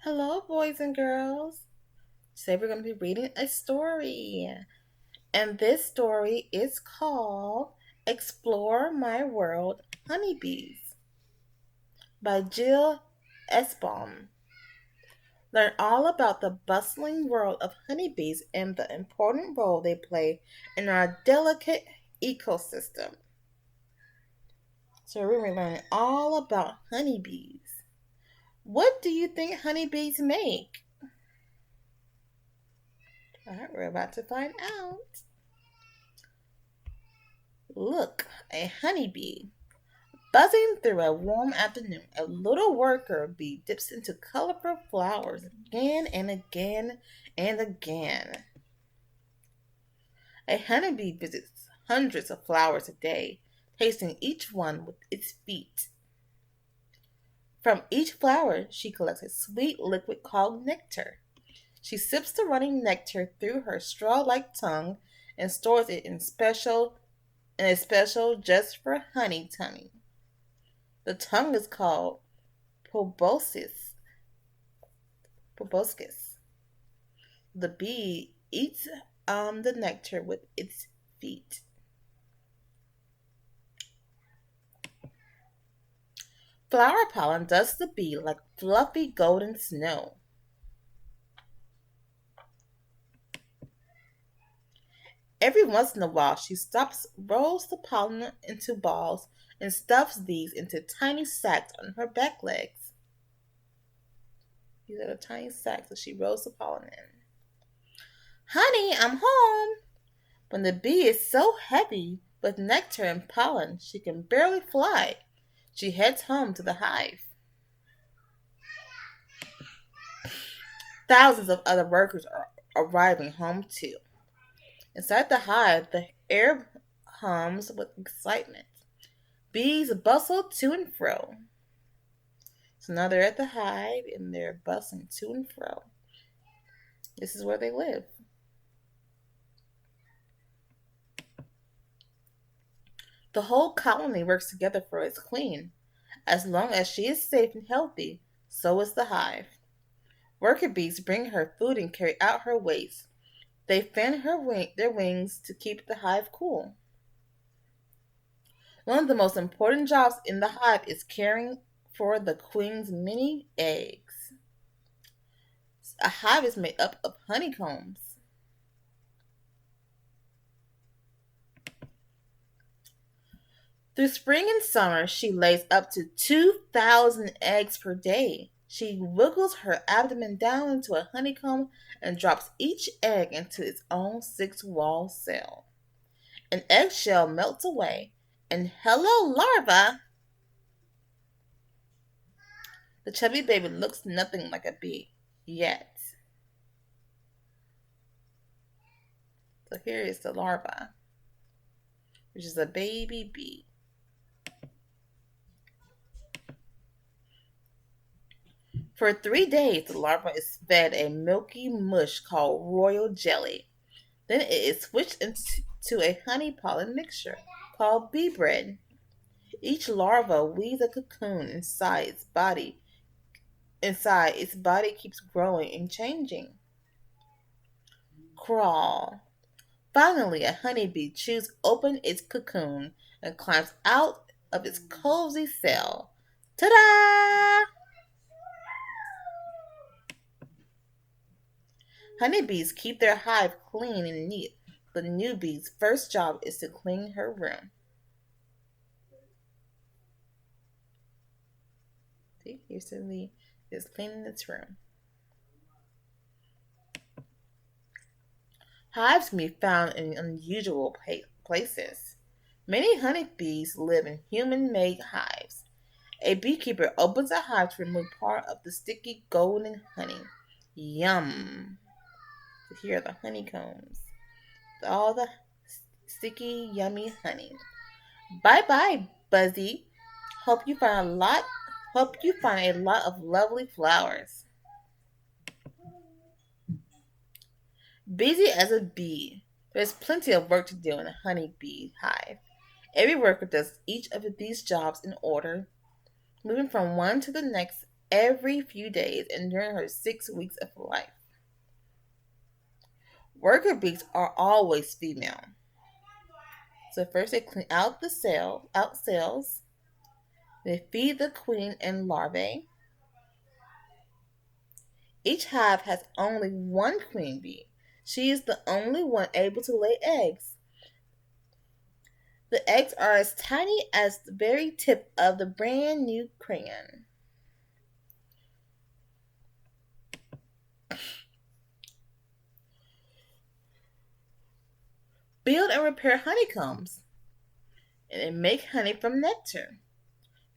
Hello, boys and girls. Today we're going to be reading a story. And this story is called Explore My World Honeybees by Jill Esbaum. Learn all about the bustling world of honeybees and the important role they play in our delicate ecosystem. So we're going to learn all about honeybees. What do you think honeybees make? All right, we're about to find out. Look, a honeybee. Buzzing through a warm afternoon, a little worker bee dips into colorful flowers again and again and again. A honeybee visits hundreds of flowers a day, tasting each one with its feet. From each flower, she collects a sweet liquid called nectar. She sips the running nectar through her straw-like tongue and stores it in a special just for honey tummy. The tongue is called proboscis. The bee eats the nectar with its feet. Flower pollen dusts the bee like fluffy golden snow. Every once in a while, she stops, rolls the pollen into balls, and stuffs these into tiny sacks on her back legs. These are the tiny sacks that she rolls the pollen in. Honey, I'm home. When the bee is so heavy with nectar and pollen she can barely fly, she heads home to the hive. Thousands of other workers are arriving home too. Inside the hive, the air hums with excitement. Bees bustle to and fro. So now they're at the hive and they're bustling to and fro. This is where they live. The whole colony works together for its queen. As long as she is safe and healthy, so is the hive. Worker bees bring her food and carry out her waste. They fan their wings to keep the hive cool. One of the most important jobs in the hive is caring for the queen's many eggs. A hive is made up of honeycombs. Through spring and summer, she lays up to 2,000 eggs per day. She wiggles her abdomen down into a honeycomb and drops each egg into its own six-walled cell. An eggshell melts away, and hello, larva! The chubby baby looks nothing like a bee yet. So here is the larva, which is a baby bee. For 3 days, the larva is fed a milky mush called royal jelly. Then it is switched into a honey pollen mixture called bee bread. Each larva weaves a cocoon inside its body. Inside, its body keeps growing and changing. Crawl. Finally, a honeybee chews open its cocoon and climbs out of its cozy cell. Ta-da! Honeybees keep their hive clean and neat. The new bee's first job is to clean her room. See, here's the bee is cleaning its room. Hives can be found in unusual places. Many honeybees live in human-made hives. A beekeeper opens a hive to remove part of the sticky golden honey. Yum! Here are the honeycombs. All the sticky, yummy honey. Bye-bye, Buzzy. Hope you find a lot of lovely flowers. Busy as a bee. There's plenty of work to do in a honeybee hive. Every worker does each of these jobs in order, moving from one to the next every few days and during her 6 weeks of life. Worker bees are always female. So first they clean out the cells. They feed the queen and larvae. Each hive has only one queen bee. She is the only one able to lay eggs. The eggs are as tiny as the very tip of the brand new crayon. Build and repair honeycombs, and they make honey from nectar.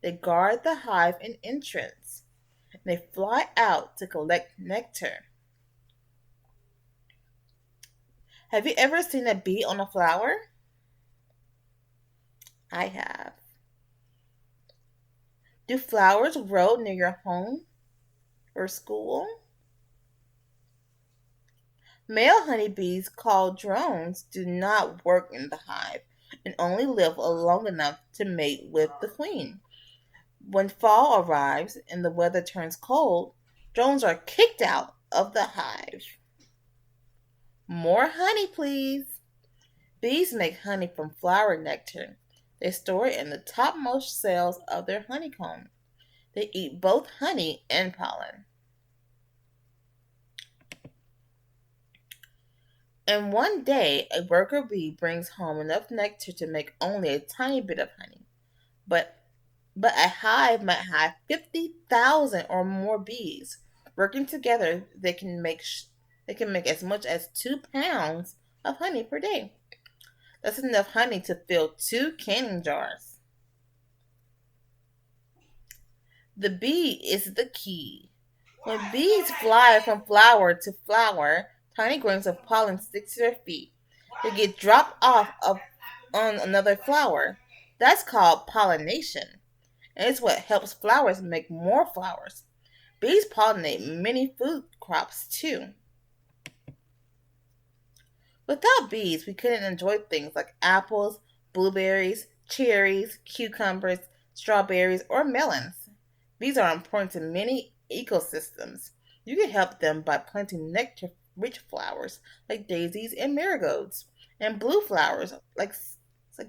They guard the hive and entrance. And they fly out to collect nectar. Have you ever seen a bee on a flower? I have. Do flowers grow near your home or school? Male honeybees, called drones, do not work in the hive and only live long enough to mate with the queen. When fall arrives and the weather turns cold, drones are kicked out of the hive. More honey, please. Bees make honey from flower nectar. They store it in the topmost cells of their honeycomb. They eat both honey and pollen. And one day, a worker bee brings home enough nectar to make only a tiny bit of honey. But a hive might have 50,000 or more bees. Working together, they can make as much as 2 pounds of honey per day. That's enough honey to fill 2 canning jars. The bee is the key. When bees fly from flower to flower, tiny grains of pollen stick to their feet. They get dropped off on another flower. That's called pollination, and it's what helps flowers make more flowers. Bees pollinate many food crops too. Without bees, we couldn't enjoy things like apples, blueberries, cherries, cucumbers, strawberries, or melons. Bees are important to many ecosystems. You can help them by planting nectar-rich flowers like daisies and marigolds, and blue flowers like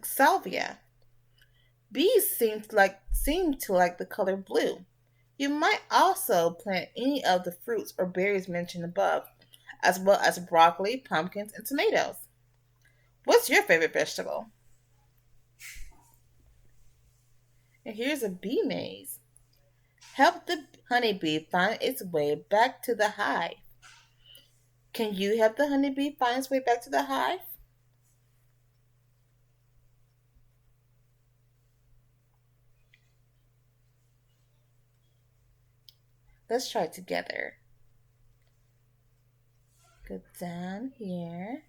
salvia. Bees seem to like the color blue. You might also plant any of the fruits or berries mentioned above, as well as broccoli, pumpkins, and tomatoes. What's your favorite vegetable? And here's a bee maze. Help the honeybee find its way back to the hive. Can you help the honeybee find its way back to the hive? Let's try it together. Go down here.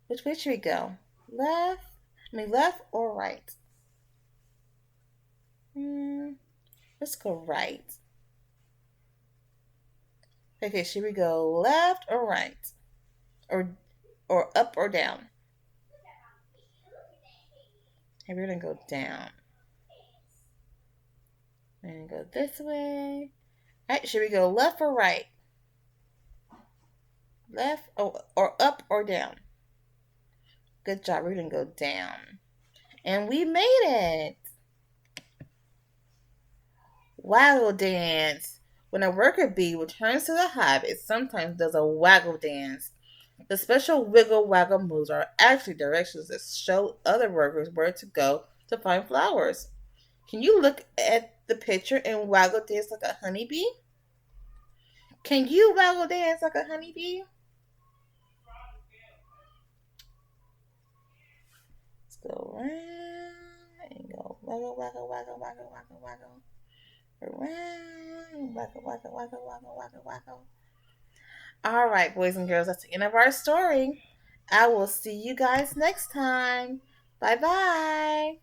Which way should we go? Left or right? Let's go right. Okay, should we go left or right? Or up or down? Okay, we're gonna go down. We're gonna go this way. Alright, should we go left or right? Left or up or down? Good job, we're gonna go down. And we made it! Waggle dance. When a worker bee returns to the hive, it sometimes does a waggle dance. The special wiggle waggle moves are actually directions that show other workers where to go to find flowers. Can you look at the picture and waggle dance like a honeybee? Can you waggle dance like a honeybee? Let's go around and go waggle, waggle, waggle, waggle, waggle, waggle. Around, waggle, waggle, waggle, waggle, waggle, waggle. All right, boys and girls, that's the end of our story. I will see you guys next time. Bye bye.